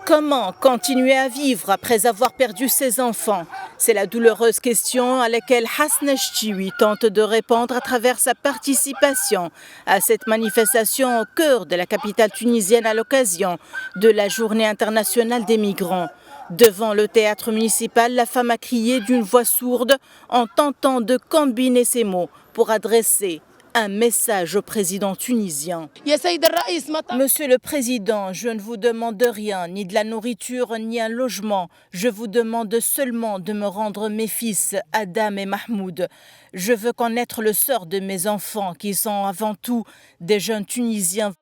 Comment continuer à vivre après avoir perdu ses enfants? C'est la douloureuse question à laquelle Hasna Chtiwi tente de répondre à travers sa participation à cette manifestation au cœur de la capitale tunisienne à l'occasion de la Journée internationale des migrants. Devant le théâtre municipal, la femme a crié d'une voix sourde en tentant de combiner ses mots pour adresser un message au président tunisien. Monsieur le Président, je ne vous demande rien, ni de la nourriture, ni un logement. Je vous demande seulement de me rendre mes fils, Adam et Mahmoud. Je veux connaître le sort de mes enfants, qui sont avant tout des jeunes Tunisiens.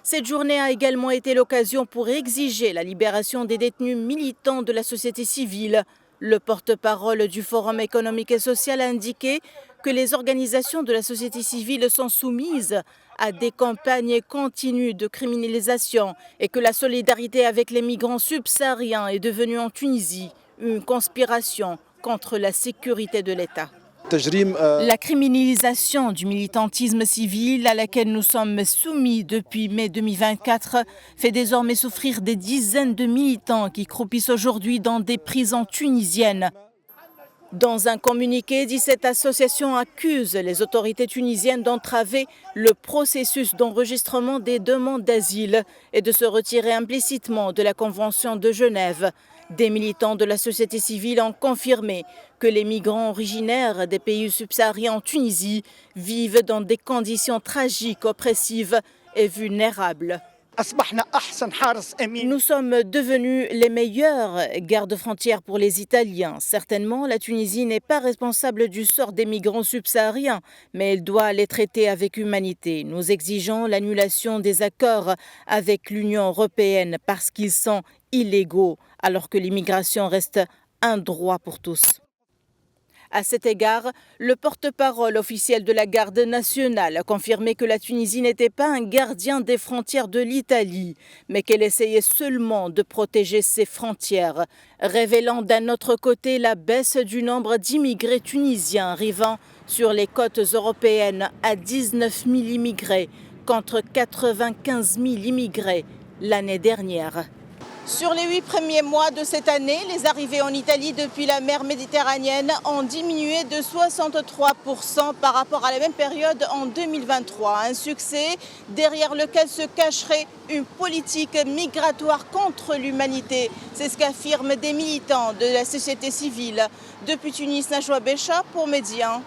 Cette journée a également été l'occasion pour exiger la libération des détenus militants de la société civile. Le porte-parole du Forum économique et social a indiqué que les organisations de la société civile sont soumises à des campagnes continues de criminalisation et que la solidarité avec les migrants subsahariens est devenue en Tunisie une conspiration contre la sécurité de l'État. La criminalisation du militantisme civil à laquelle nous sommes soumis depuis mai 2024 fait désormais souffrir des dizaines de militants qui croupissent aujourd'hui dans des prisons tunisiennes. Dans un communiqué, 17 associations accusent les autorités tunisiennes d'entraver le processus d'enregistrement des demandes d'asile et de se retirer implicitement de la Convention de Genève. Des militants de la société civile ont confirmé que les migrants originaires des pays subsahariens en Tunisie vivent dans des conditions tragiques, oppressives et vulnérables. Nous sommes devenus les meilleurs gardes-frontières pour les Italiens. Certainement, la Tunisie n'est pas responsable du sort des migrants subsahariens, mais elle doit les traiter avec humanité. Nous exigeons l'annulation des accords avec l'Union européenne parce qu'ils sont illégaux, alors que l'immigration reste un droit pour tous. À cet égard, le porte-parole officiel de la Garde nationale a confirmé que la Tunisie n'était pas un gardien des frontières de l'Italie, mais qu'elle essayait seulement de protéger ses frontières, révélant d'un autre côté la baisse du nombre d'immigrés tunisiens arrivant sur les côtes européennes à 19 000 immigrés contre 95 000 immigrés l'année dernière. Sur les 8 premiers mois de cette année, les arrivées en Italie depuis la mer Méditerranéenne ont diminué de 63% par rapport à la même période en 2023. Un succès derrière lequel se cacherait une politique migratoire contre l'humanité. C'est ce qu'affirment des militants de la société civile. Depuis Tunis, Najwa Becha pour Médian.